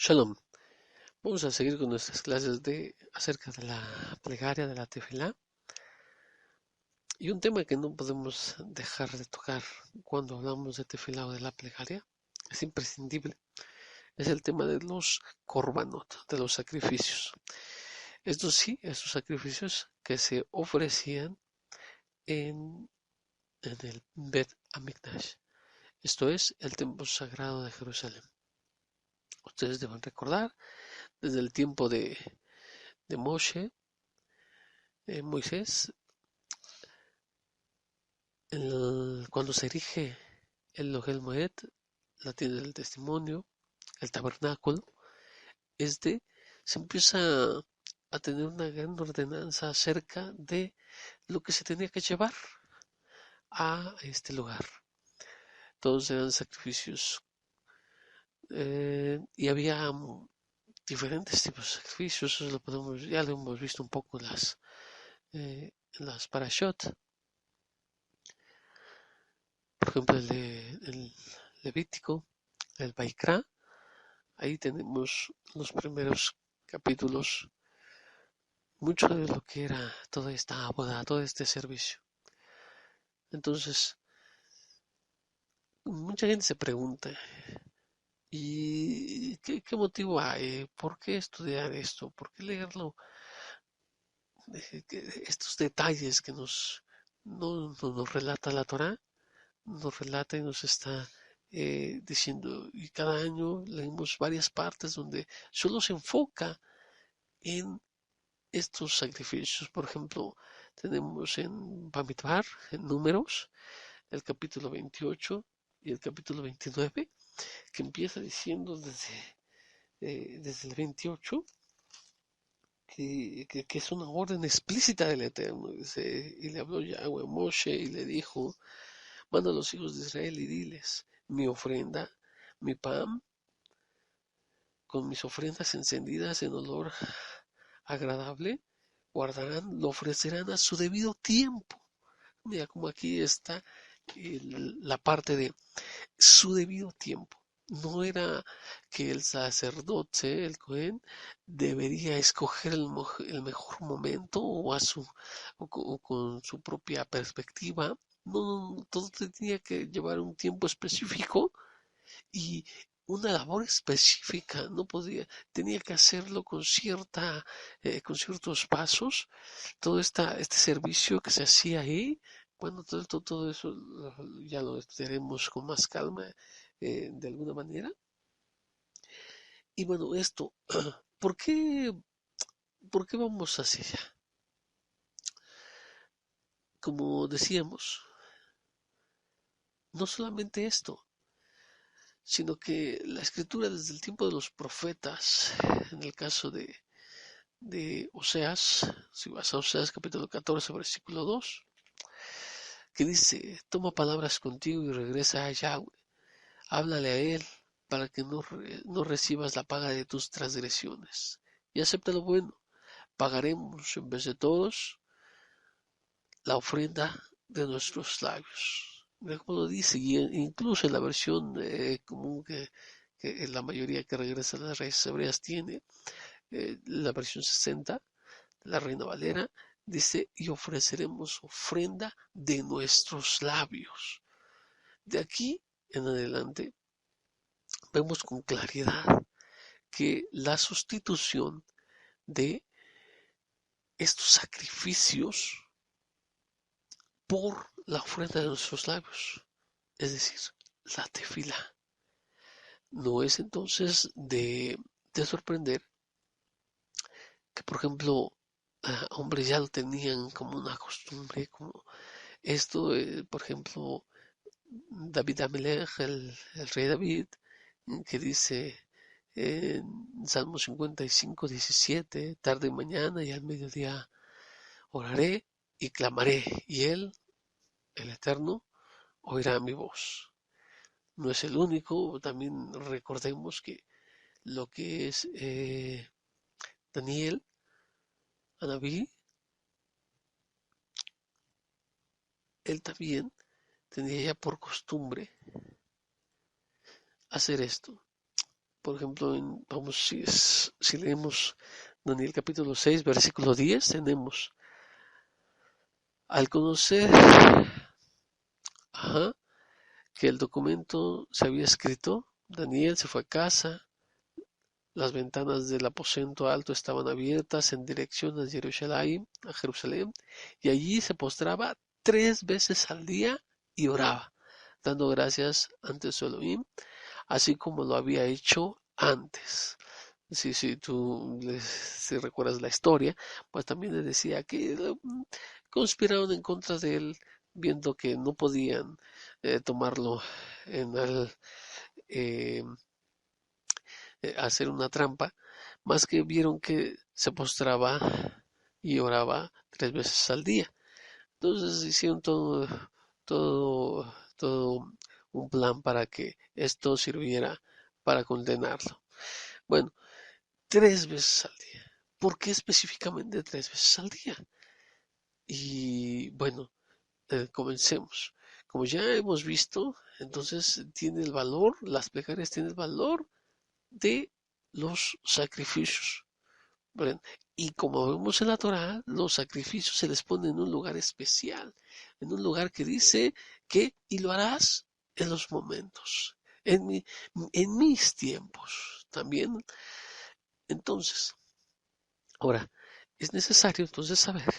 Shalom. Vamos a seguir con nuestras clases acerca de la plegaria de la tefilá. Y un tema que no podemos dejar de tocar cuando hablamos de tefilá o de la plegaria, es imprescindible, es el tema de los korbanot, de los sacrificios. Estos sí, esos sacrificios que se ofrecían en el Bet Amikdash, esto es, el templo sagrado de Jerusalén. Ustedes deben recordar, desde el tiempo de Moshe, Moisés, cuando se erige el Lohel Moed, la tienda del testimonio, el tabernáculo, este se empieza a tener una gran ordenanza acerca de lo que se tenía que llevar a este lugar. Todos eran sacrificios y había diferentes tipos de sacrificios. Eso ya lo hemos visto un poco en las parashot. Por ejemplo, el Levítico, el Baikra. Ahí tenemos los primeros capítulos, mucho de lo que era toda esta boda, todo este servicio. Entonces, mucha gente se pregunta, ¿y qué motivo hay? ¿Por qué estudiar esto? ¿Por qué leerlo? Estos detalles que nos relata la Torá, nos relata y nos está diciendo, y cada año leemos varias partes donde solo se enfoca en estos sacrificios. Por ejemplo, tenemos en Bamidbar, en Números, el capítulo 28 y el capítulo 29, que empieza diciendo desde el 28 que es una orden explícita del Eterno. Dice, y le habló Yahweh a Moshe y le dijo, manda a los hijos de Israel y diles, mi ofrenda, mi pan, con mis ofrendas encendidas en olor agradable, guardarán, lo ofrecerán a su debido tiempo. Mira, como aquí está la parte de su debido tiempo. No era que el sacerdote, el Cohen, debería escoger el mejor momento o con su propia perspectiva. No, todo tenía que llevar un tiempo específico y una labor específica. No podía, tenía que hacerlo con ciertos pasos. Este servicio que se hacía ahí, bueno, todo eso ya lo estudiaremos con más calma de alguna manera. Y bueno, esto, ¿por qué, ¿por qué vamos hacia allá? Como decíamos, no solamente esto, sino que la escritura desde el tiempo de los profetas, en el caso de Oseas, si vas a Oseas capítulo 14, versículo 2, que dice, toma palabras contigo y regresa a Yahweh, háblale a él para que no recibas la paga de tus transgresiones. Y acepta lo bueno, pagaremos en vez de todos la ofrenda de nuestros labios. Mira cómo lo dice, y incluso en la versión común que la mayoría que regresa a las raíces hebreas tiene, la versión 60, la Reina Valera, dice, y ofreceremos ofrenda de nuestros labios. De aquí en adelante vemos con claridad que la sustitución de estos sacrificios por la ofrenda de nuestros labios, es decir, la tefila. No es entonces de sorprender que, por ejemplo, hombres ya lo tenían como una costumbre, como esto, por ejemplo, David Amelech, el rey David, que dice en Salmo 55, 17, tarde y mañana y al mediodía oraré y clamaré, y él, el Eterno, oirá mi voz. No es el único, también recordemos que lo que es Daniel, Anabí, él también tenía ya por costumbre hacer esto. Por ejemplo, vamos, si leemos Daniel capítulo 6, versículo 10, tenemos, al conocer que el documento se había escrito, Daniel se fue a casa, las ventanas del aposento alto estaban abiertas en dirección a Jerusalén, y allí se postraba 3 veces al día y oraba, dando gracias ante su Elohim, así como lo había hecho antes. Si tú si recuerdas la historia, pues también le decía que conspiraron en contra de él, viendo que no podían tomarlo en eh, hacer una trampa, más que vieron que se postraba y oraba 3 veces al día. Entonces hicieron todo un plan para que esto sirviera para condenarlo. Bueno, 3 veces al día. ¿Por qué específicamente 3 veces al día? Y bueno, comencemos. Como ya hemos visto, entonces tiene el valor, las plegarias tienen el valor de los sacrificios. ¿Ven? Y como vemos en la Torah, los sacrificios se les pone en un lugar especial, en un lugar que dice que, y lo harás en los momentos, en mis tiempos también. Entonces, ahora, es necesario entonces saber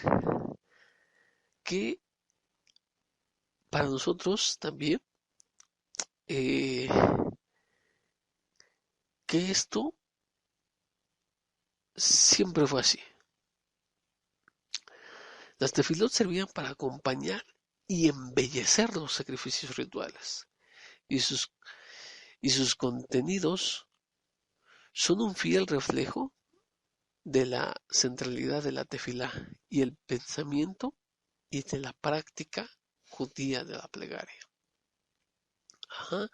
que para nosotros también, eh, que esto siempre fue así. Las tefilot servían para acompañar y embellecer los sacrificios rituales, y sus contenidos son un fiel reflejo de la centralidad de la tefilá y el pensamiento y de la práctica judía de la plegaria. Ajá.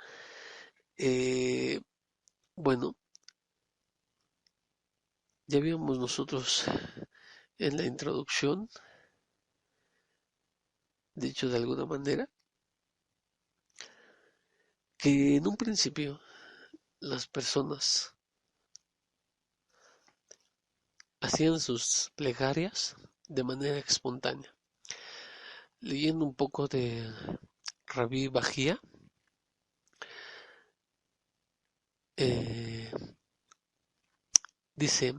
Bueno, ya vimos nosotros en la introducción, dicho de alguna manera, que en un principio las personas hacían sus plegarias de manera espontánea. Leyendo un poco de Rabí Bajía, dice: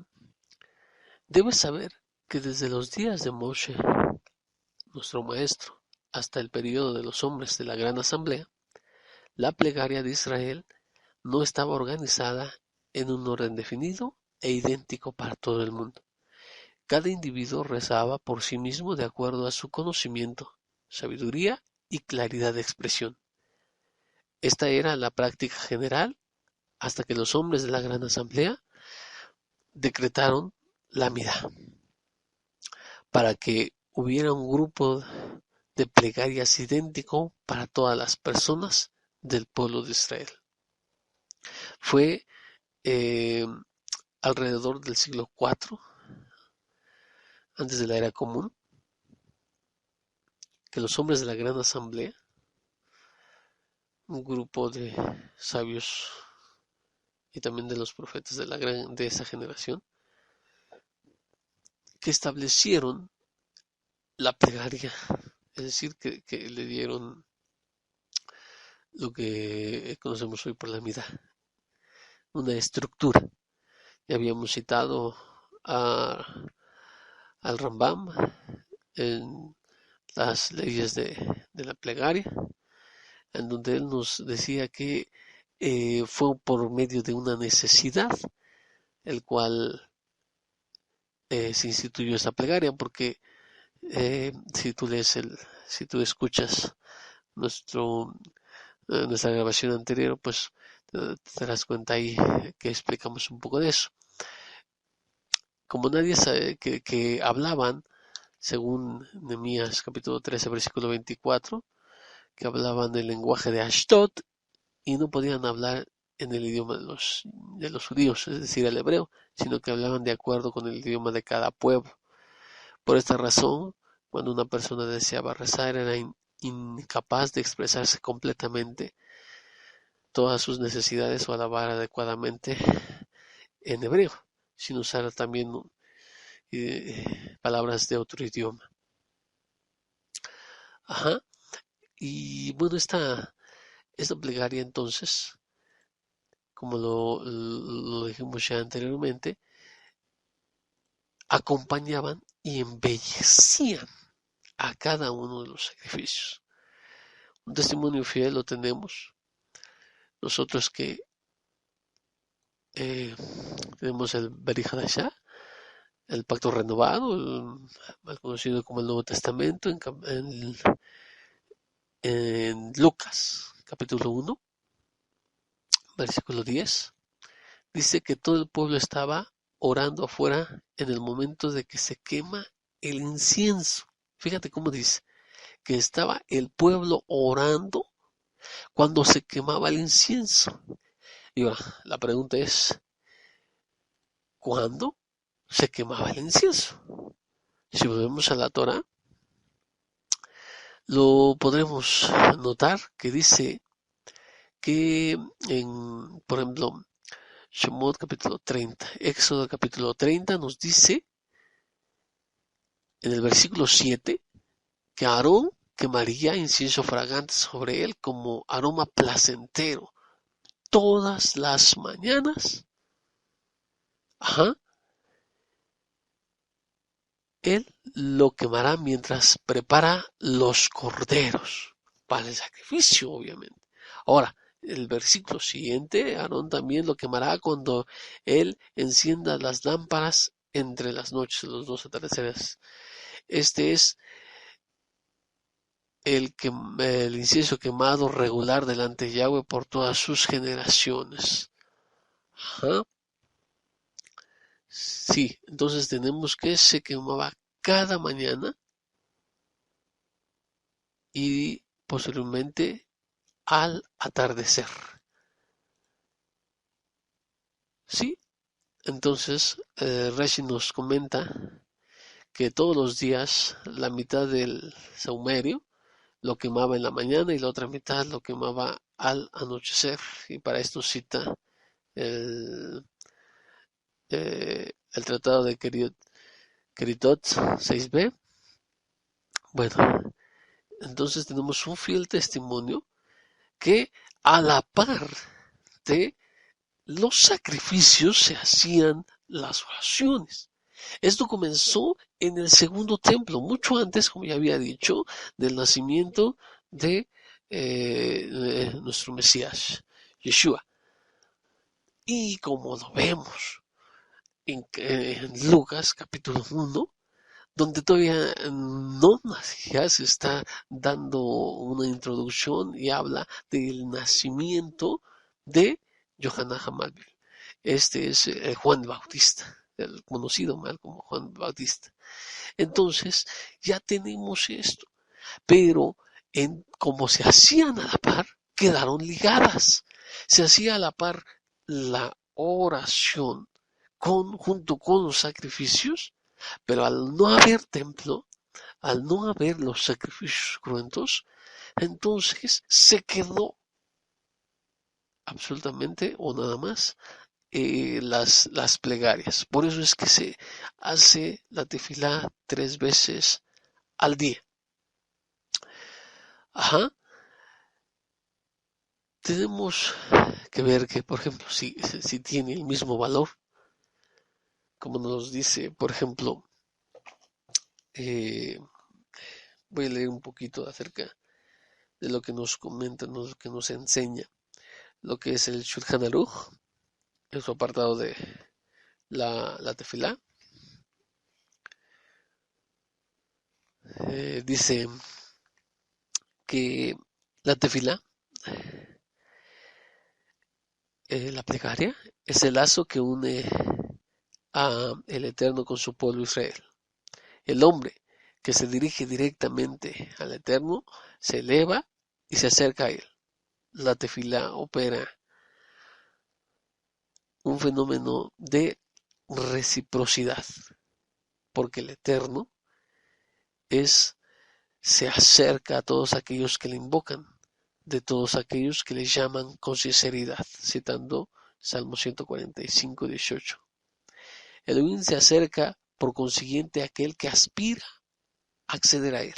debes saber que desde los días de Moshe, nuestro maestro, hasta el período de los hombres de la Gran Asamblea, la plegaria de Israel no estaba organizada en un orden definido e idéntico para todo el mundo. Cada individuo rezaba por sí mismo de acuerdo a su conocimiento, sabiduría y claridad de expresión. Esta era la práctica general hasta que los hombres de la Gran Asamblea decretaron la Midá, para que hubiera un grupo de plegarias idéntico para todas las personas del pueblo de Israel. Fue alrededor del siglo IV, antes de la era común, que los hombres de la Gran Asamblea, un grupo de sabios y también de los profetas de esa generación, que establecieron la plegaria, es decir, que le dieron lo que conocemos hoy por la Midá, una estructura. Ya habíamos citado al Rambam en las leyes de la plegaria, en donde él nos decía que fue por medio de una necesidad el cual se instituyó esta plegaria, porque si tú escuchas nuestra grabación anterior, pues te darás cuenta ahí que explicamos un poco de eso. Como nadie sabe que hablaban, según Nehemías capítulo 13, versículo 24, que hablaban el lenguaje de Ashdod y no podían hablar en el idioma de los judíos, es decir, el hebreo, sino que hablaban de acuerdo con el idioma de cada pueblo. Por esta razón, cuando una persona deseaba rezar, era incapaz de expresarse completamente todas sus necesidades o alabar adecuadamente en hebreo, sin usar también palabras de otro idioma. Ajá. Y bueno, esta plegaria entonces, como lo dijimos ya anteriormente, acompañaban y embellecían a cada uno de los sacrificios. Un testimonio fiel lo tenemos nosotros que tenemos el Beri Hadashah, el pacto renovado, más conocido como el Nuevo Testamento, en Lucas, capítulo 1, versículo 10. Dice que todo el pueblo estaba orando afuera en el momento de que se quema el incienso. Fíjate cómo dice, que estaba el pueblo orando cuando se quemaba el incienso. Y ahora, la pregunta es, ¿cuándo se quemaba el incienso? Si volvemos a la Torah, lo podremos notar que dice que por ejemplo, Shemot capítulo 30, Éxodo capítulo 30 nos dice en el versículo 7 que Aarón quemaría incienso fragante sobre él como aroma placentero todas las mañanas. Ajá. Él lo quemará mientras prepara los corderos para el sacrificio, obviamente. Ahora, el versículo siguiente, Aarón también lo quemará cuando él encienda las lámparas entre las noches de los dos atardeceres. Este es el incienso quemado regular delante de Yahweh por todas sus generaciones. Ajá. Sí, entonces tenemos que se quemaba cada mañana y posteriormente al atardecer. Sí, entonces Rashi nos comenta que todos los días la mitad del saumerio lo quemaba en la mañana y la otra mitad lo quemaba al anochecer. Y para esto cita el, el tratado de Keritot 6b. Bueno, entonces tenemos un fiel testimonio que a la par de los sacrificios se hacían las oraciones. Esto comenzó en el segundo templo, mucho antes, como ya había dicho, del nacimiento de nuestro Mesías, Yeshua. Y como lo vemos en Lucas capítulo 1, donde todavía no ya se está dando una introducción y habla del nacimiento de Yohanan Hamalbil. Este es Juan Bautista, el conocido mal como Juan Bautista. Entonces, ya tenemos esto, pero como se hacían a la par, quedaron ligadas. Se hacía a la par la oración junto con los sacrificios, pero al no haber templo, al no haber los sacrificios cruentos, entonces se quedó absolutamente o nada más las plegarias. Por eso es que se hace la tefilá 3 veces al día. Ajá. Tenemos que ver que, por ejemplo, si tiene el mismo valor, como nos dice, por ejemplo, voy a leer un poquito acerca de lo que nos comenta, lo que nos enseña, lo que es el Shulchan Aruch, en su apartado de la tefilá. Dice que la tefilá, la plegaria, es el lazo que une a el Eterno con su pueblo Israel. El hombre que se dirige directamente al Eterno se eleva y se acerca a él. La tefilá opera un fenómeno de reciprocidad, porque el Eterno se acerca a todos aquellos que le invocan. de todos aquellos que le llaman con sinceridad, citando Salmo 145, 18. Elohim se acerca, por consiguiente, a aquel que aspira a acceder a él.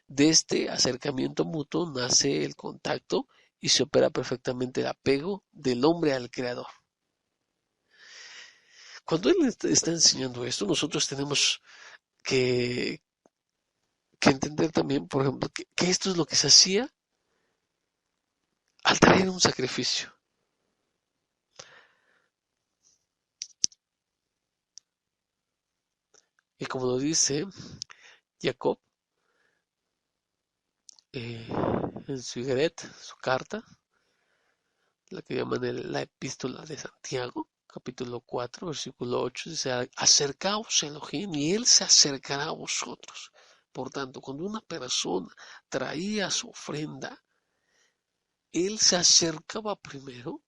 De este acercamiento mutuo nace el contacto y se opera perfectamente el apego del hombre al Creador. Cuando él está enseñando esto, nosotros tenemos que entender también, por ejemplo, que esto es lo que se hacía al traer un sacrificio. Y como lo dice Jacob en su Igret, su carta, la que llaman la epístola de Santiago, capítulo 4, versículo 8, dice, acercaos a Elohim y Él se acercará a vosotros. Por tanto, cuando una persona traía su ofrenda, Él se acercaba primero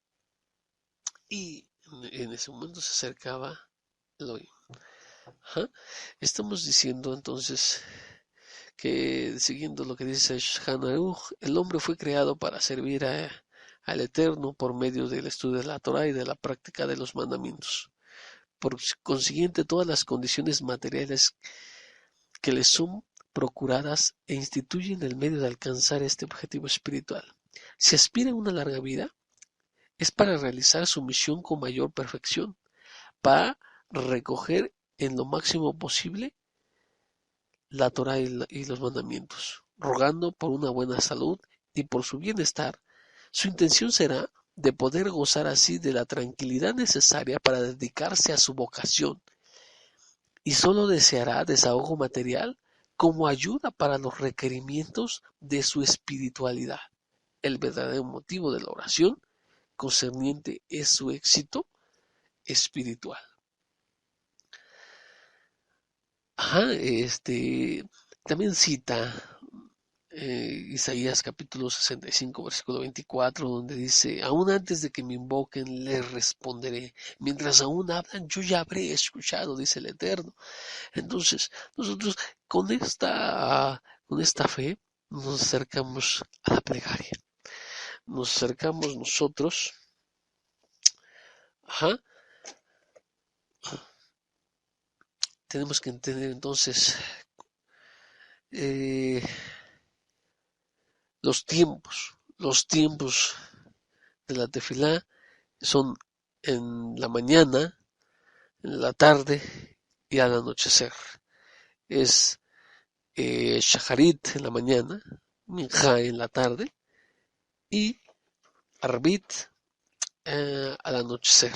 y en ese momento se acercaba Elohim. Ajá. Estamos diciendo entonces que, siguiendo lo que dice Shulchan Aruch, el hombre fue creado para servir al Eterno por medio del estudio de la Torah y de la práctica de los mandamientos. Por consiguiente, todas las condiciones materiales que le son procuradas e instituyen el medio de alcanzar este objetivo espiritual. Si aspira a una larga vida, es para realizar su misión con mayor perfección, para recoger en lo máximo posible la Torah y los mandamientos, rogando por una buena salud y por su bienestar. Su intención será de poder gozar así de la tranquilidad necesaria para dedicarse a su vocación, y solo deseará desahogo material como ayuda para los requerimientos de su espiritualidad. El verdadero motivo de la oración concerniente es su éxito espiritual. También cita Isaías capítulo 65, versículo 24, donde dice, aún antes de que me invoquen, les responderé. Mientras aún hablan, yo ya habré escuchado, dice el Eterno. Entonces, nosotros con esta fe nos acercamos a la plegaria. Nos acercamos nosotros. Tenemos que entender entonces los tiempos de la tefilá son en la mañana, en la tarde y al anochecer. Es Shacharit en la mañana, Minja en la tarde y Arbit al anochecer.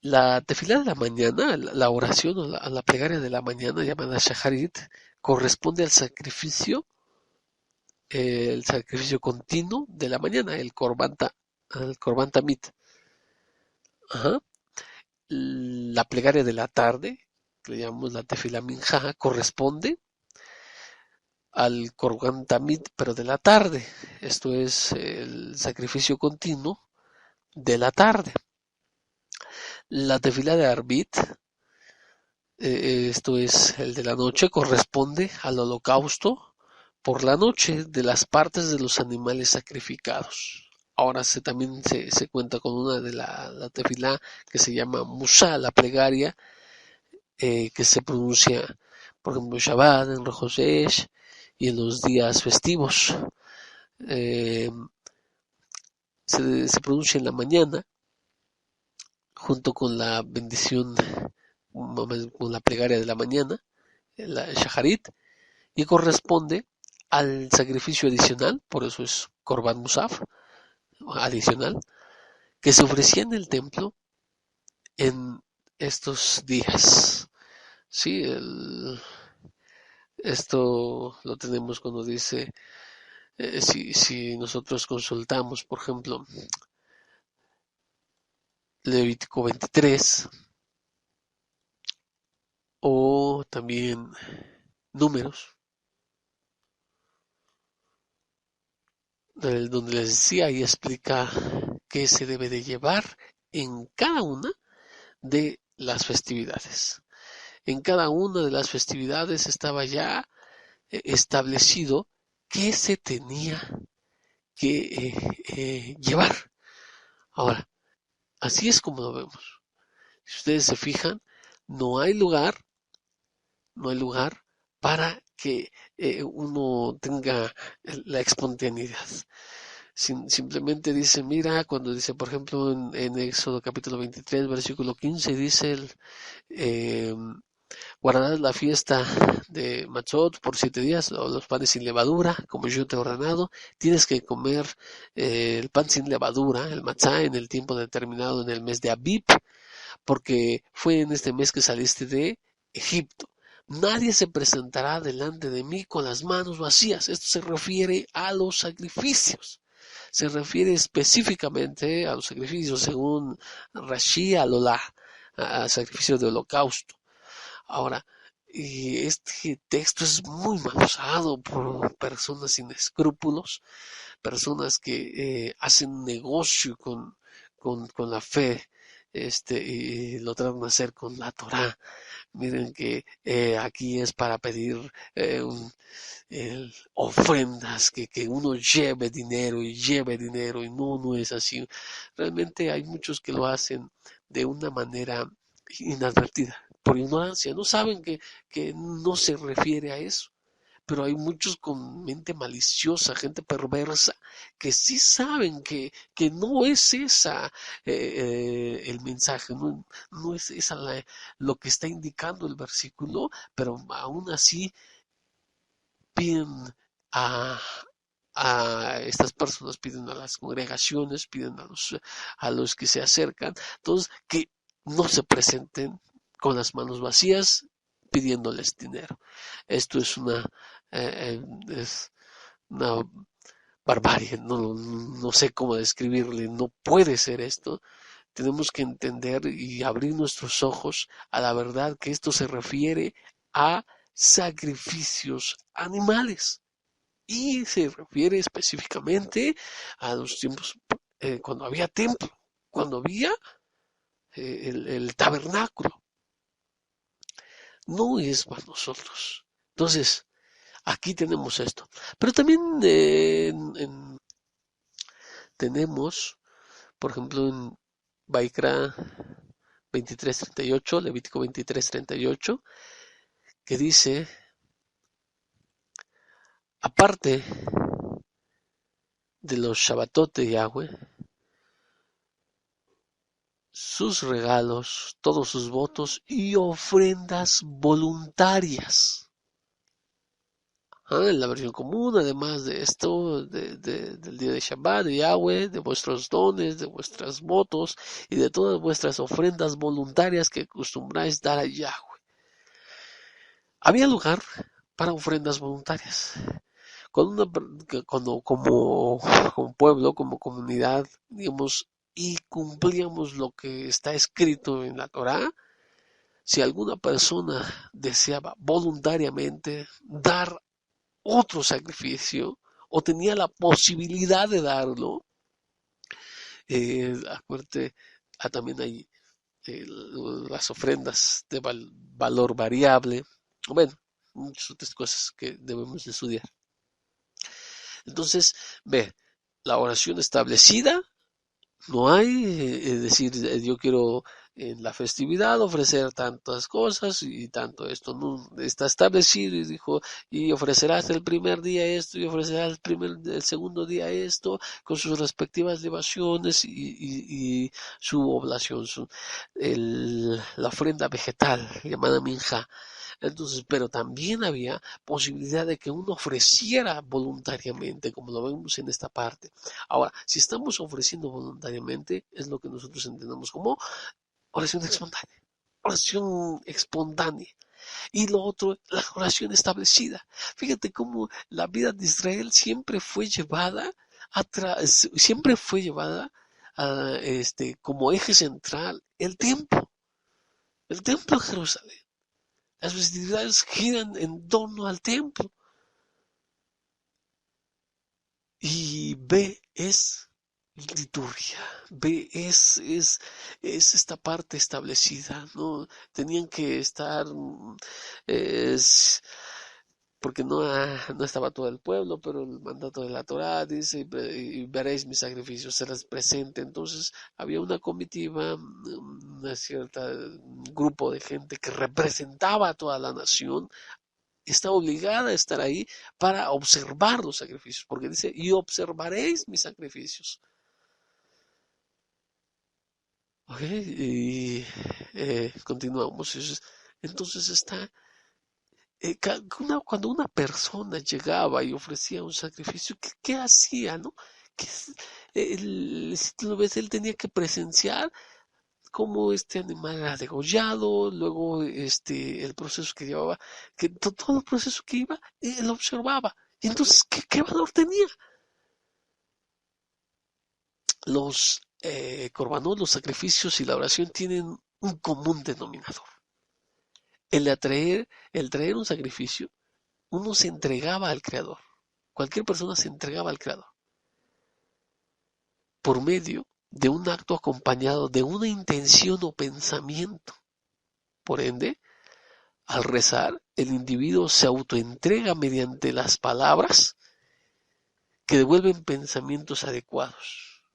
La tefilá de la mañana, la oración o la plegaria de la mañana llamada Shacharit, corresponde al sacrificio continuo de la mañana, el Korban Tamid. La plegaria de la tarde, que le llamamos la Tefilá Minja, corresponde al Korban Tamid, pero de la tarde. Esto es el sacrificio continuo de la tarde. La Tefilá de Arbit, esto es el de la noche, corresponde al holocausto por la noche de las partes de los animales sacrificados. Ahora también se cuenta con una de la tefilá que se llama Musá, la plegaria, que se pronuncia, por ejemplo, Shabbat, en Rosh Hashanah y en los días festivos. Se pronuncia en la mañana, junto con la bendición, con la plegaria de la mañana, la Shacharit, y corresponde al sacrificio adicional, por eso es Korban Musaf, adicional, que se ofrecía en el templo en estos días. Sí, esto lo tenemos cuando dice, si nosotros consultamos, por ejemplo, Levítico 23 o también Números, donde les decía y explica qué se debe de llevar en cada una de las festividades. En cada una de las festividades estaba ya establecido qué se tenía que llevar. Ahora, así es como lo vemos. Si ustedes se fijan, no hay lugar, no hay lugar para que uno tenga la espontaneidad. Simplemente dice, mira, cuando dice, por ejemplo, en Éxodo capítulo 23, versículo 15, dice eh, guardarás la fiesta de Matzot por 7 días, o los panes sin levadura, como yo te he ordenado. Tienes que comer el pan sin levadura, el matzá, en el tiempo determinado en el mes de Abib, porque fue en este mes que saliste de Egipto. Nadie se presentará delante de mí con las manos vacías. Esto se refiere a los sacrificios. Se refiere específicamente a los sacrificios, según Rashi, a sacrificios de holocausto. Ahora, este texto es muy mal usado por personas sin escrúpulos, personas que hacen negocio con la fe, y lo tratan de hacer con la Torá. Miren que aquí es para pedir ofrendas, que uno lleve dinero, y no, no es así. Realmente hay muchos que lo hacen de una manera inadvertida, por ignorancia, no saben que no se refiere a eso. Pero hay muchos con mente maliciosa, gente perversa, que sí saben que no es esa el mensaje, no, no es esa lo que está indicando el versículo, pero aún así piden a, estas personas, piden a las congregaciones, piden a los que se acercan, entonces que no se presenten con las manos vacías pidiéndoles dinero. Esto es una barbarie, no, no sé cómo describirle, no puede ser esto. Tenemos que entender y abrir nuestros ojos a la verdad que esto se refiere a sacrificios animales. Y se refiere específicamente a los tiempos cuando había templo, cuando había el tabernáculo. No es para nosotros. Entonces, aquí tenemos esto. Pero también tenemos, por ejemplo, en Baikra 23:38, Levítico 23:38, que dice, aparte de los Shabbatot de Yahweh, sus regalos, todos sus votos y ofrendas voluntarias. En la versión común, además de esto, del día de Shabbat, de Yahweh, de vuestros dones, de vuestros votos y de todas vuestras ofrendas voluntarias que acostumbráis dar a Yahweh. Había lugar para ofrendas voluntarias. Como pueblo, como comunidad, digamos, y cumplíamos lo que está escrito en la Torá, si alguna persona deseaba voluntariamente dar otro sacrificio o tenía la posibilidad de darlo, acuérdate, también hay las ofrendas de valor variable, bueno, muchas otras cosas que debemos de estudiar. Entonces, ve, la oración establecida, no hay, es decir, yo quiero en la festividad ofrecer tantas cosas y tanto esto, no está establecido, y dijo, y ofrecerás el primer día esto y ofrecerás el segundo día esto con sus respectivas libaciones y su oblación, la ofrenda vegetal llamada minja. Entonces, pero también había posibilidad de que uno ofreciera voluntariamente, como lo vemos en esta parte. Ahora, si estamos ofreciendo voluntariamente, es lo que nosotros entendemos como oración espontánea. Oración espontánea. Y lo otro, la oración establecida. Fíjate cómo la vida de Israel siempre fue llevada como eje central el templo de Jerusalén. Las festividades giran en torno al templo. Y B es liturgia. B es esta parte establecida, ¿no? Tenían que estar porque no estaba todo el pueblo, pero el mandato de la Torá dice, y veréis mis sacrificios, serás presente. Entonces había una comitiva, una cierta grupo de gente que representaba a toda la nación, está obligada a estar ahí para observar los sacrificios, porque dice, y observaréis mis sacrificios. ¿Ok? Y continuamos. Entonces está cuando una persona llegaba y ofrecía un sacrificio, ¿qué hacía, no? Si tú lo ves, él tenía que presenciar cómo este animal era degollado, luego el proceso que llevaba, que todo el proceso que iba, él observaba. Y entonces, ¿qué valor tenía? Los corbanos, los sacrificios y la oración tienen un común denominador. El traer un sacrificio, uno se entregaba al Creador. Cualquier persona se entregaba al Creador por medio de un acto acompañado de una intención o pensamiento. Por ende, al rezar, el individuo se autoentrega mediante las palabras que devuelven pensamientos adecuados.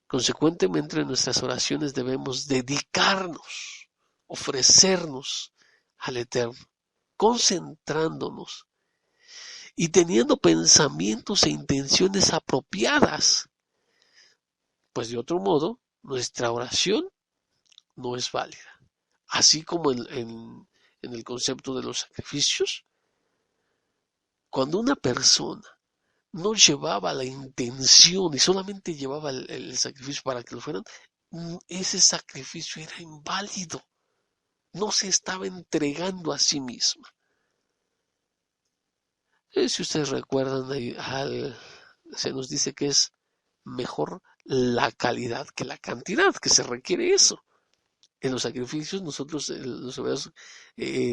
Consecuentemente, en nuestras oraciones debemos dedicarnos, ofrecernos al Eterno, concentrándonos y teniendo pensamientos e intenciones apropiadas, pues de otro modo, nuestra oración no es válida. Así como en el concepto de los sacrificios, cuando una persona no llevaba la intención y solamente llevaba el sacrificio para que lo fueran, ese sacrificio era inválido. No se estaba entregando a sí misma. Si ustedes recuerdan, se nos dice que es mejor la calidad que la cantidad, que se requiere eso. En los sacrificios, nosotros los hebreos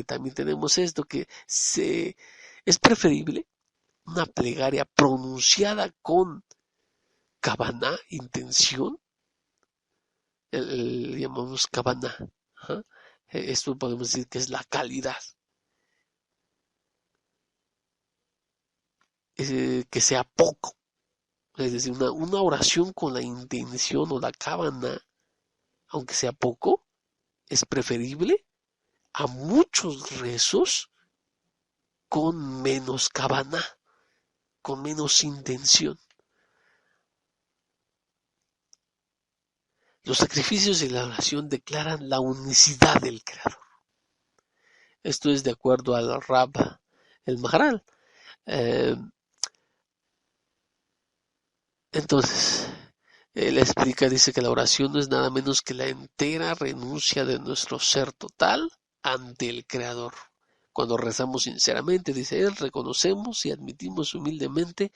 también tenemos esto, que es preferible una plegaria pronunciada con kavaná, intención, llamamos kavaná. Esto podemos decir que es la calidad. Que sea poco. Es decir, una oración con la intención o la kavaná, aunque sea poco, es preferible a muchos rezos con menos kavaná, con menos intención. Los sacrificios y la oración declaran la unicidad del Creador. Esto es de acuerdo al Rab, el Maharal. Entonces, él explica, dice que la oración no es nada menos que la entera renuncia de nuestro ser total ante el Creador. Cuando rezamos sinceramente, dice él, reconocemos y admitimos humildemente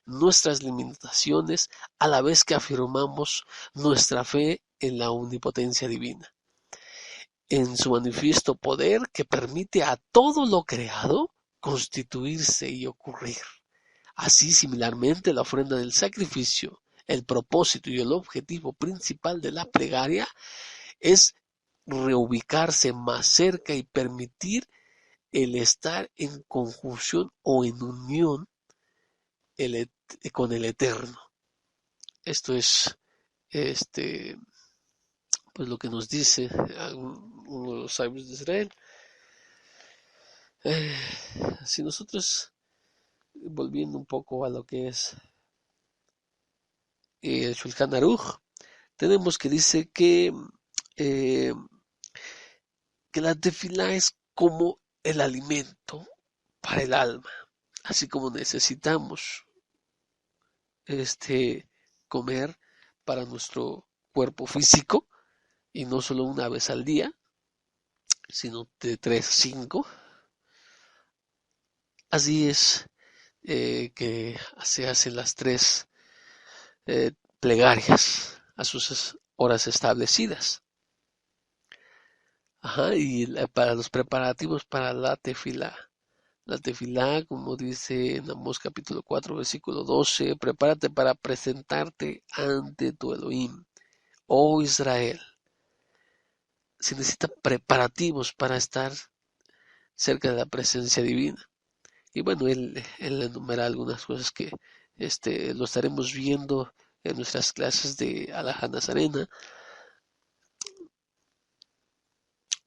nuestras limitaciones a la vez que afirmamos nuestra fe en la omnipotencia divina, en su manifiesto poder que permite a todo lo creado constituirse y ocurrir. Así, similarmente, la ofrenda del sacrificio, el propósito y el objetivo principal de la plegaria es reubicarse más cerca y permitir el estar en conjunción o en unión con el Eterno. Esto es pues lo que nos dice uno de los sabios de Israel. Si nosotros, volviendo un poco a lo que es el Shulchan Aruch, tenemos que dice eh, que la tefilá es como el alimento para el alma, así como necesitamos comer para nuestro cuerpo físico, y no solo una vez al día, sino de 3 a 5. Así es que se hacen las 3 plegarias a sus horas establecidas. Y para los preparativos para la tefilá. La tefilá, como dice en Amós capítulo 4, versículo 12, prepárate para presentarte ante tu Elohim, oh Israel. Se necesitan preparativos para estar cerca de la presencia divina. Y bueno, él enumera algunas cosas que lo estaremos viendo en nuestras clases de Alajá Nazarena,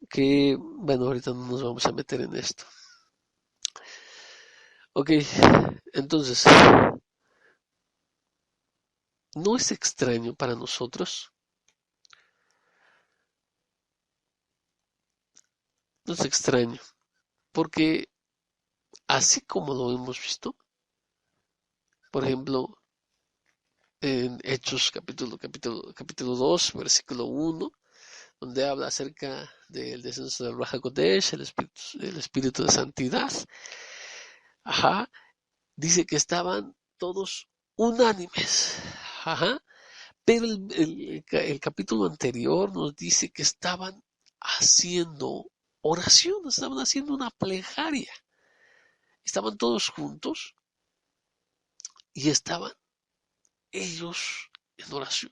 que bueno, ahorita no nos vamos a meter en esto. Ok, entonces, no es extraño para nosotros, no es extraño, porque así como lo hemos visto, por ejemplo, en Hechos capítulo 2, versículo 1, donde habla acerca del descenso del Ruach HaKodesh, el espíritu de santidad, ajá, dice que estaban todos unánimes, ajá, pero el capítulo anterior nos dice que estaban haciendo oración, estaban haciendo una plegaria, estaban todos juntos y estaban ellos en oración.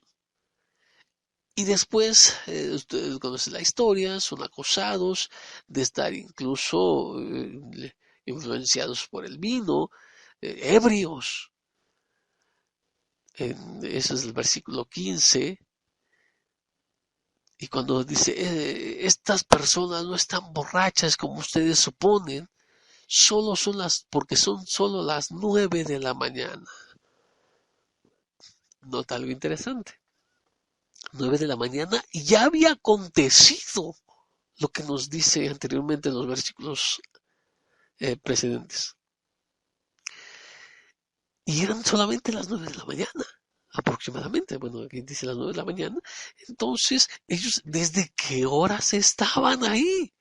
Y después, ustedes conocen la historia, son acusados de estar incluso influenciados por el vino, ebrios. Ese es el versículo 15. Y cuando dice, estas personas no están borrachas como ustedes suponen, solo son porque son solo las 9 de la mañana. Nota algo interesante. 9 de la mañana y ya había acontecido lo que nos dice anteriormente en los versículos precedentes. Y eran solamente las 9 de la mañana, aproximadamente. Bueno, aquí dice las 9 de la mañana. Entonces, ellos, ¿desde qué horas estaban ahí?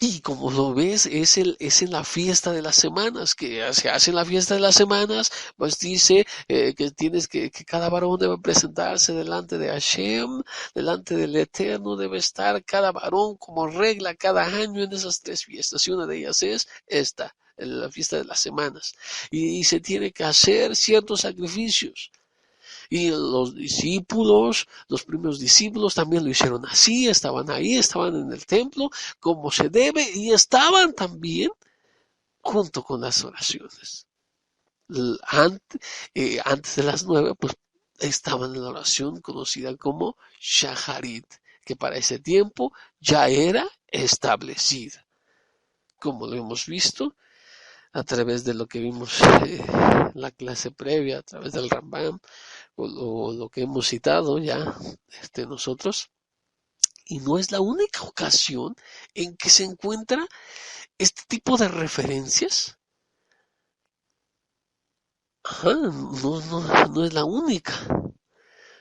Y como lo ves, es en la fiesta de las semanas, que se hace en la fiesta de las semanas, pues dice que cada varón debe presentarse delante de Hashem, delante del Eterno, debe estar cada varón como regla cada año en esas tres fiestas, y una de ellas es esta, la fiesta de las semanas, y se tiene que hacer ciertos sacrificios. Y los discípulos, los primeros discípulos también lo hicieron así, estaban ahí, estaban en el templo como se debe y estaban también junto con las oraciones. Antes, antes de las 9, pues estaban en la oración conocida como Shaharit, que para ese tiempo ya era establecida. Como lo hemos visto a través de lo que vimos en la clase previa, a través del Rambam, o lo que hemos citado ya nosotros, y no es la única ocasión en que se encuentra este tipo de referencias. Ajá, no es la única.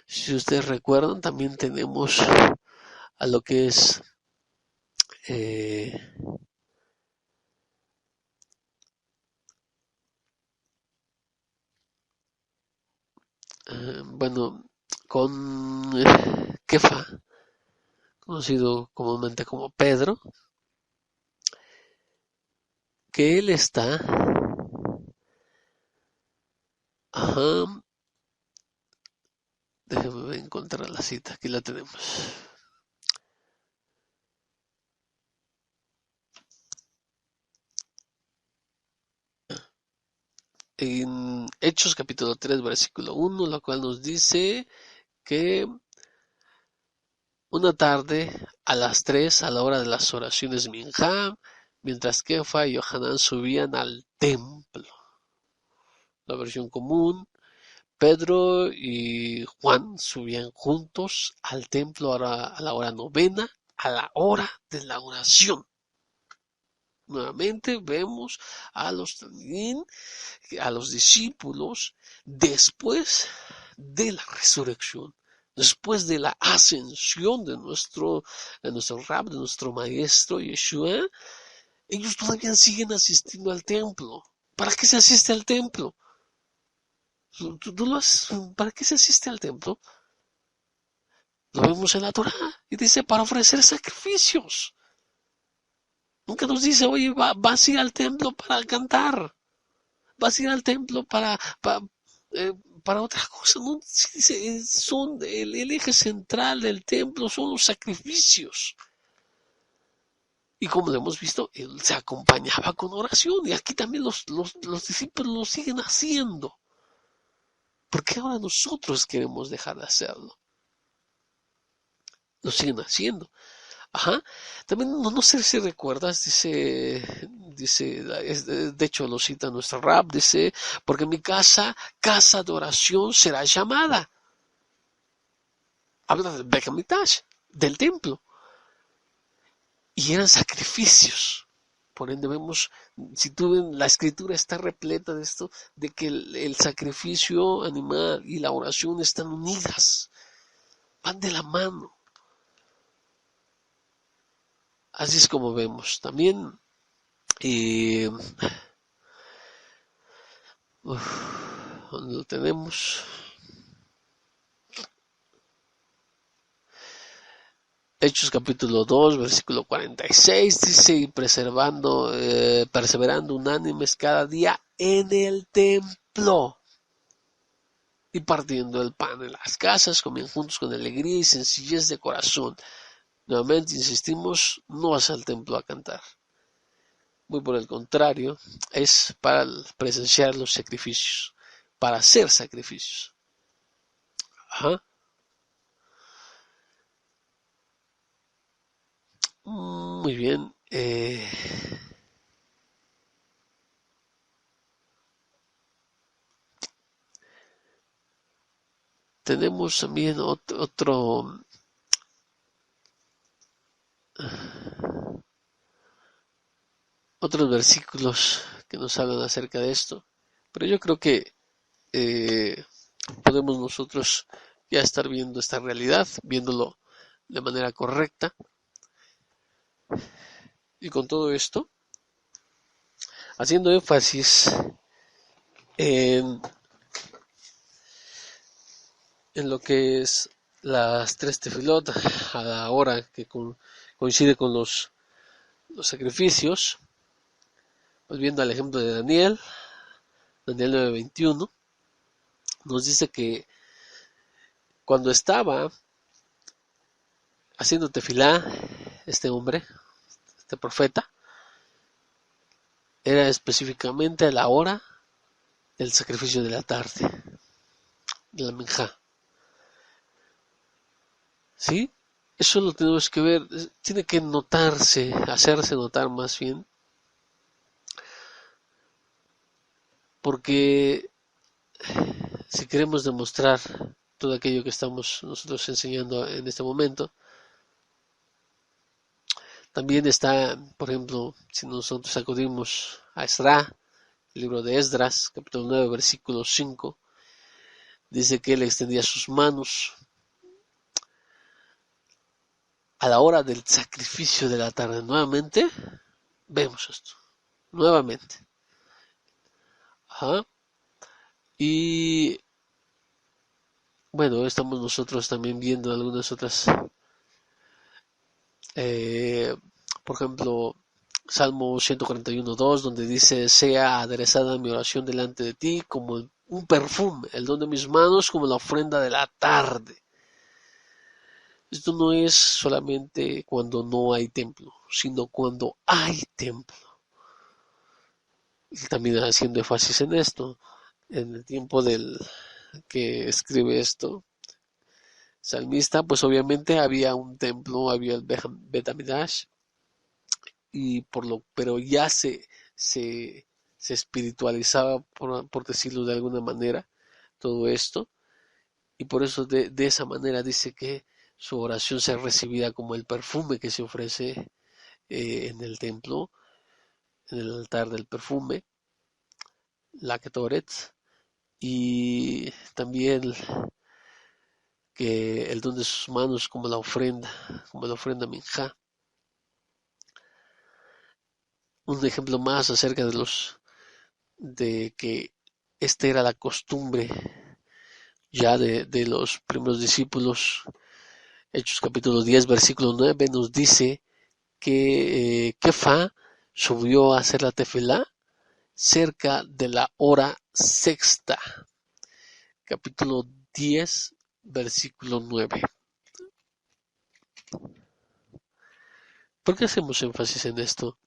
Si ustedes recuerdan, también tenemos a lo que es eh, bueno, con Kefa, conocido comúnmente como Pedro, que él está, ajá, déjenme encontrar la cita, aquí la tenemos. En Hechos capítulo 3 versículo 1, la cual nos dice que una tarde a las 3 a la hora de las oraciones Minjá, mientras Kefa y Yohanan subían al templo. La versión común, Pedro y Juan subían juntos al templo a la hora novena, a la hora de la oración. Nuevamente vemos a a los discípulos después de la resurrección, después de la ascensión de nuestro Rab, de nuestro maestro Yeshua. Ellos todavía siguen asistiendo al templo. ¿Para qué se asiste al templo? ¿Para qué se asiste al templo? Lo vemos en la Torah y dice para ofrecer sacrificios. Nunca nos dice, oye, vas a ir al templo para cantar, vas a ir al templo eh, para otra cosa. No, son el eje central del templo son los sacrificios. Y como lo hemos visto, él se acompañaba con oración. Y aquí también los discípulos lo siguen haciendo. ¿Por qué ahora nosotros queremos dejar de hacerlo? Lo siguen haciendo. Ajá. También no sé si recuerdas, dice, de hecho lo cita nuestra rap, dice, porque mi casa de oración será llamada. Habla del Beit Hamikdash, del templo. Y eran sacrificios. Por ende vemos, si tú ves, la escritura está repleta de esto, de que el sacrificio animal y la oración están unidas, van de la mano. Así es como vemos. También eh, ¿dónde lo tenemos? Hechos capítulo 2, versículo 46, dice, y perseverando unánimes cada día en el templo y partiendo el pan en las casas, comían juntos con alegría y sencillez de corazón. Nuevamente insistimos, no vas al templo a cantar. Muy por el contrario, es para presenciar los sacrificios, para hacer sacrificios. Ajá. Muy bien. Tenemos también otros versículos que nos hablan acerca de esto, pero yo creo que eh, podemos nosotros ya estar viendo esta realidad, viéndolo de manera correcta, y con todo esto, haciendo énfasis en, en lo que es las tres tefilot a la hora que coincide con los sacrificios, pues viendo el ejemplo de Daniel 9:21, nos dice que cuando estaba haciendo tefilá, este hombre, este profeta, era específicamente a la hora del sacrificio de la tarde, de la minjá. ¿Sí? Eso lo tenemos que ver, tiene que notarse, hacerse notar más bien, porque si queremos demostrar todo aquello que estamos nosotros enseñando en este momento, también está, por ejemplo, si nosotros acudimos a Esdra, el libro de Esdras, capítulo 9, versículo 5, dice que él extendía sus manos a la hora del sacrificio de la tarde. Nuevamente, vemos esto, nuevamente. Ajá. Y bueno, estamos nosotros también viendo algunas otras, eh, por ejemplo, Salmo 141:2, donde dice, sea aderezada mi oración delante de ti como un perfume, el don de mis manos como la ofrenda de la tarde. Esto no es solamente cuando no hay templo, sino cuando hay templo. Y también haciendo énfasis en esto, en el tiempo del que escribe esto, salmista, pues obviamente había un templo, había el Bet Hamidrash, pero ya se espiritualizaba, por decirlo de alguna manera, todo esto, y por eso de esa manera dice que su oración sea recibida como el perfume que se ofrece en el templo, en el altar del perfume, la Ketoret, y también que el don de sus manos como la ofrenda minjá. Un ejemplo más acerca de que esta era la costumbre ya de los primeros discípulos. Hechos capítulo 10, versículo 9 nos dice que Kefa subió a hacer la tefilá cerca de la hora sexta. Capítulo 10, versículo 9. ¿Por qué hacemos énfasis en esto?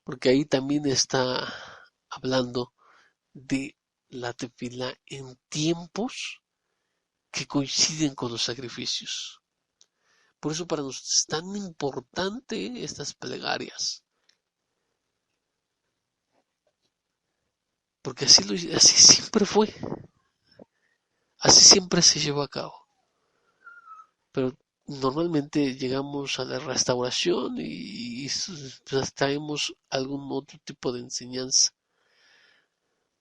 Porque ahí también está hablando de la tefilá en tiempos que coinciden con los sacrificios. Por eso para nosotros es tan importante estas plegarias, porque así siempre fue, así siempre se llevó a cabo. Pero normalmente llegamos a la restauración y pues, traemos algún otro tipo de enseñanza.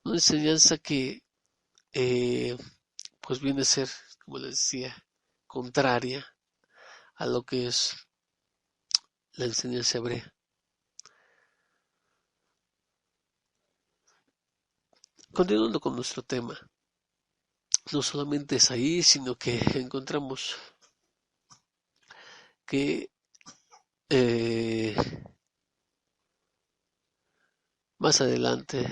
Una enseñanza que pues viene a ser, como les decía, contraria a lo que es la enseñanza hebrea. Continuando con nuestro tema, no solamente es ahí, sino que encontramos que eh, más adelante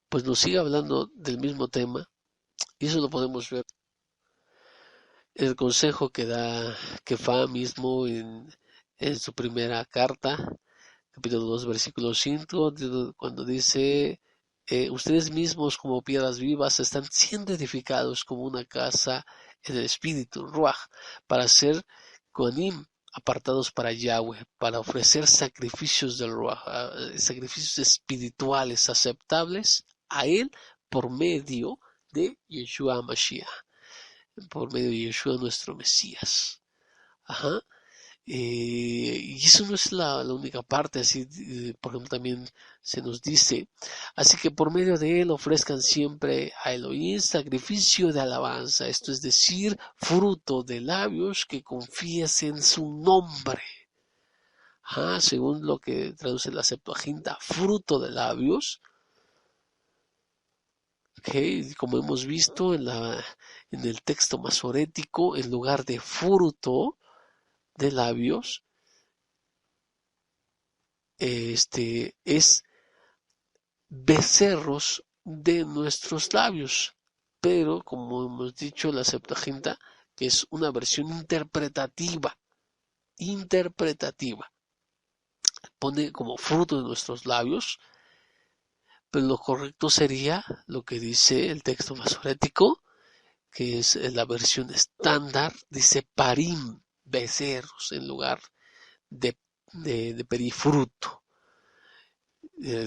pues nos sigue hablando del mismo tema, y eso lo podemos ver en el consejo que da Kefa mismo en su primera carta, capítulo 2, versículo 5, cuando dice, ustedes mismos como piedras vivas están siendo edificados como una casa en el espíritu, Ruach, para ser Kohanim, apartados para Yahweh, para ofrecer sacrificios del Ruach, sacrificios espirituales aceptables a Él por medio de Yeshua Mashiach, por medio de Yeshua nuestro Mesías. Ajá. Y eso no es la única parte, así, por ejemplo, también se nos dice, así que por medio de él ofrezcan siempre a Elohim sacrificio de alabanza, esto es decir, fruto de labios que confíes en su nombre. Ajá, según lo que traduce la Septuaginta, fruto de labios, que como hemos visto en el texto masorético, en lugar de fruto de labios, es becerros de nuestros labios. Pero, como hemos dicho, la Septuaginta, que es una versión interpretativa, pone como fruto de nuestros labios, pero lo correcto sería lo que dice el texto masorético, que es la versión estándar, dice parim, becerros, en lugar de pedir fruto.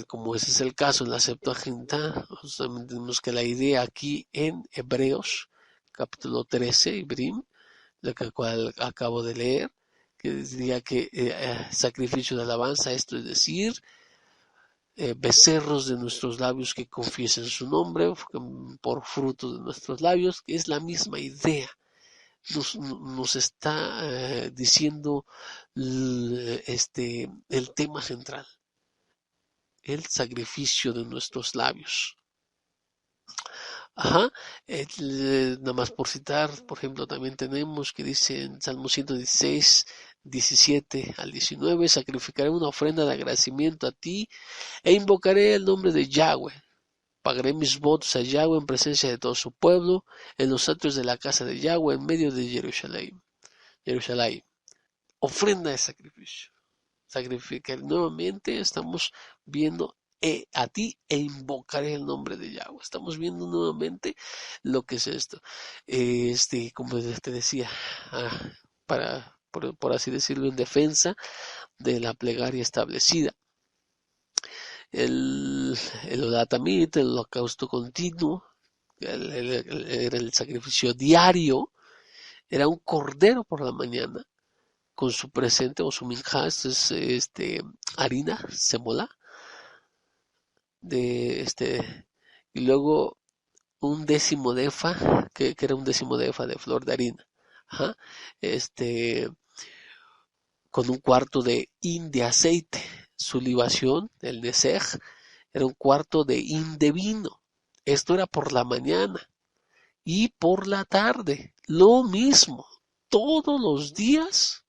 Como ese es el caso en la Septuaginta, tenemos que la idea aquí en Hebreos, capítulo 13, Ibrim, lo que cual acabo de leer, que diría que sacrificio de alabanza, esto es decir, becerros de nuestros labios que confiesen su nombre, por fruto de nuestros labios, que es la misma idea. Nos está diciendo el tema central, el sacrificio de nuestros labios. Ajá, nada más por citar, por ejemplo, también tenemos que dice en Salmo 116, 17 al 19, sacrificaré una ofrenda de agradecimiento a ti e invocaré el nombre de Yahweh. Pagaré mis votos a Yahweh en presencia de todo su pueblo, en los atrios de la casa de Yahweh, en medio de Jerusalén. Ofrenda de sacrificio. Sacrificar nuevamente, estamos viendo a ti e invocaré el nombre de Yahweh. Estamos viendo nuevamente lo que es esto. Como te decía, por así decirlo, en defensa de la plegaria establecida. El Odatamit, el holocausto continuo, era el sacrificio diario, era un cordero por la mañana, con su presente o su minjá, es harina, semola, y luego un décimo de efa, que era un décimo de efa de flor de harina, ajá, con un cuarto de hin de aceite, su libación, el nesej, era un cuarto de hin de vino, esto era por la mañana, y por la tarde, lo mismo, todos los días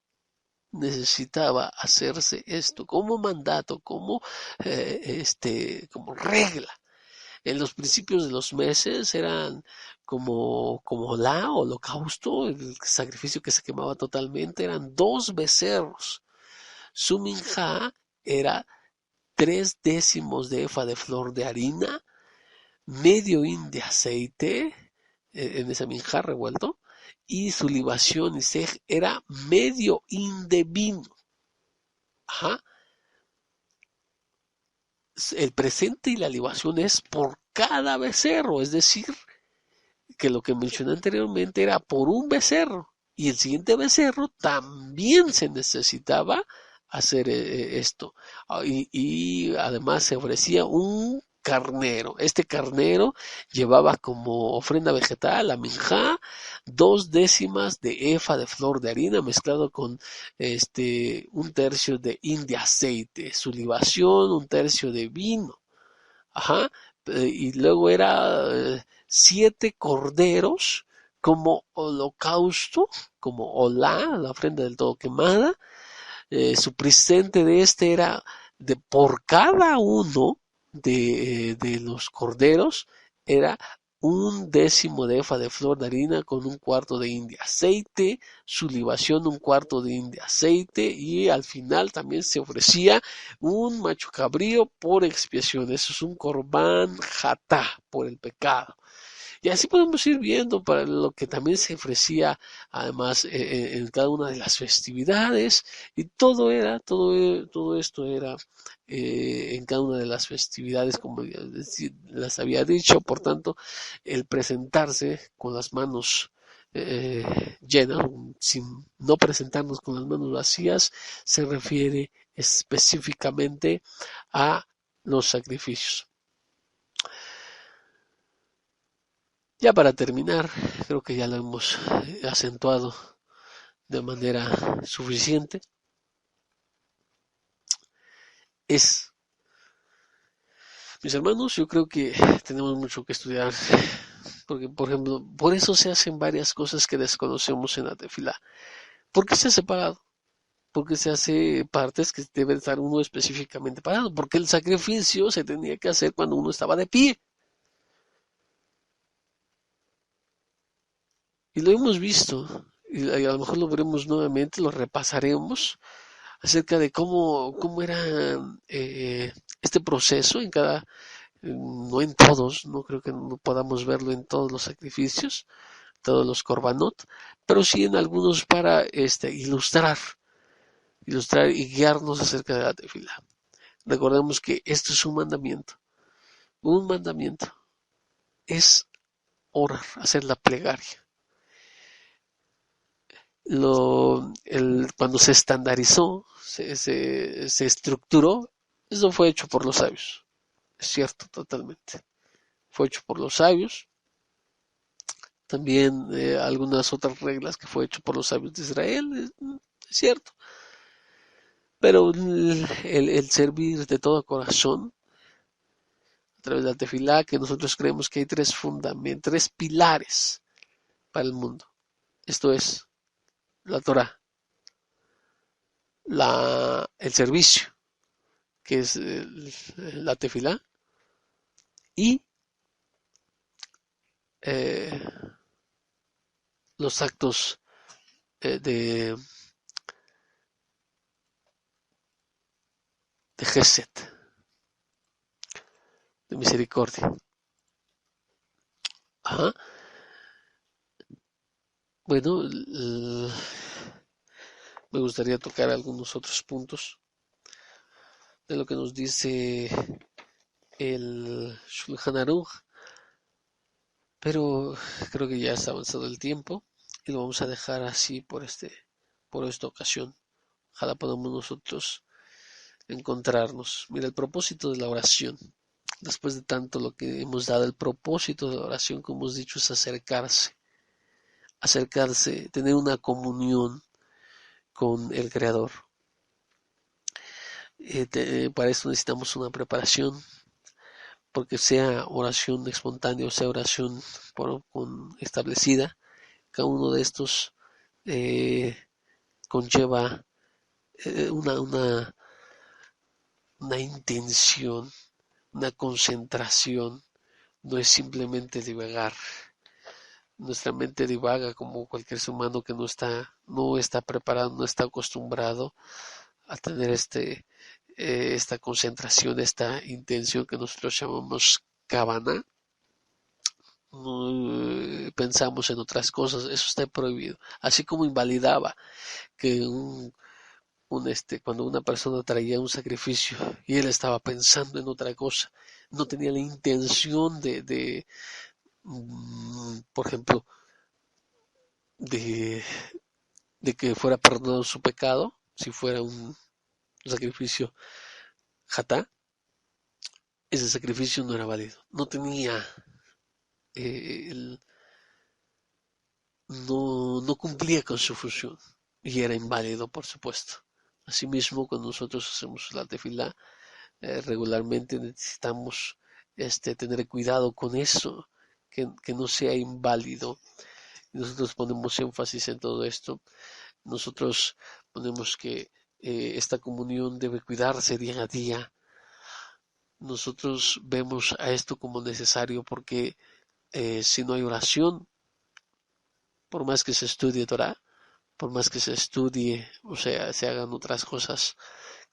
necesitaba hacerse esto como mandato, como regla. En los principios de los meses eran como la holocausto, el sacrificio que se quemaba totalmente, eran 2 becerros. Su minjá era 3 décimos de efa de flor de harina, medio hin de aceite en esa minjá revuelto, y su libación y sej era medio hin de vino. Ajá. El presente y la libación es por cada becerro, es decir, que lo que mencioné anteriormente era por un becerro y el siguiente becerro también se necesitaba hacer esto. Y además se ofrecía un carnero. Este carnero llevaba como ofrenda vegetal la minjá 2 décimas de efa de flor de harina mezclado con 1/3 de hin de aceite, su libación 1/3 de vino. Ajá. Y luego era 7 corderos como holocausto, como olá, la ofrenda del todo quemada. Su presente de este era de por cada uno de los corderos era 1/10 de efa de flor de harina con 1/4 de hin de aceite, su libación 1/4 de hin de aceite y al final también se ofrecía un macho cabrío por expiación. Eso es un corbán jatá por el pecado. Y así podemos ir viendo para lo que también se ofrecía además en cada una de las festividades y todo esto era en cada una de las festividades como las había dicho, por tanto el presentarse con las manos llenas, sin no presentarnos con las manos vacías, se refiere específicamente a los sacrificios. Ya para terminar, creo que ya lo hemos acentuado de manera suficiente. Es, mis hermanos, yo creo que tenemos mucho que estudiar, porque por ejemplo, por eso se hacen varias cosas que desconocemos en la tefilá. ¿Por qué se ha separado? Porque se hace partes que debe estar uno específicamente parado, porque el sacrificio se tenía que hacer cuando uno estaba de pie. Y lo hemos visto, y a lo mejor lo veremos nuevamente, lo repasaremos, acerca de cómo era este proceso en cada, no en todos, no creo que no podamos verlo en todos los sacrificios, todos los korbanot, pero sí en algunos para ilustrar y guiarnos acerca de la tefila. Recordemos que esto es un mandamiento es orar, hacer la plegaria. Cuando se estandarizó, se estructuró, eso fue hecho por los sabios. Es cierto, totalmente. Fue hecho por los sabios. También algunas otras reglas que fue hecho por los sabios de Israel, es cierto. Pero el servir de todo corazón, a través de la tefilá, que nosotros creemos que hay 3 fundamentos, 3 pilares para el mundo. Esto es la Torah, el servicio, que es la tefilá, y eh, los actos de Gesed, de misericordia. Ajá. Bueno, me gustaría tocar algunos otros puntos de lo que nos dice el Shulchan Aruch, pero creo que ya está avanzado el tiempo y lo vamos a dejar así por esta ocasión. Ojalá podamos nosotros encontrarnos. Mira, el propósito de la oración, después de tanto lo que hemos dado, el propósito de la oración, como hemos dicho, es acercarse, tener una comunión con el Creador. Para eso necesitamos una preparación, porque sea oración espontánea o sea oración establecida, cada uno de estos conlleva una intención, una concentración, no es simplemente divagar. Nuestra mente divaga como cualquier ser humano que no está preparado, no está acostumbrado a tener esta concentración, esta intención que nosotros llamamos kavana. Pensamos en otras cosas, eso está prohibido. Así como invalidaba que cuando una persona traía un sacrificio y él estaba pensando en otra cosa, no tenía la intención por ejemplo, de, de que fuera perdonado su pecado, si fuera un sacrificio jatá, ese sacrificio no era válido. No tenía, no cumplía con su función y era inválido, por supuesto. Asimismo, cuando nosotros hacemos la tefilá, regularmente necesitamos tener cuidado con eso, que no sea inválido. Nosotros ponemos énfasis en todo esto. Nosotros ponemos que esta comunión debe cuidarse día a día. Nosotros vemos a esto como necesario porque si no hay oración, por más que se estudie Torah, por más que se estudie, o sea, se hagan otras cosas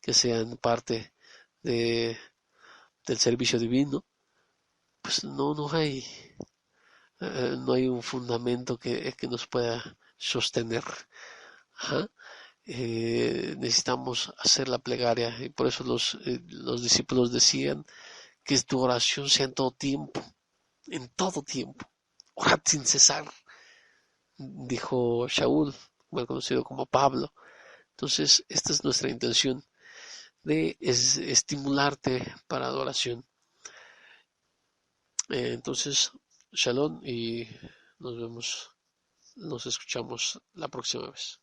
que sean parte de, del servicio divino, pues no hay un fundamento que nos pueda sostener. Ajá. Necesitamos hacer la plegaria y por eso los discípulos decían que tu oración sea en todo tiempo, orad sin cesar, dijo Shaul, mal conocido como Pablo. Entonces, esta es nuestra intención de estimularte para adoración. Entonces, shalom y nos vemos, nos escuchamos la próxima vez.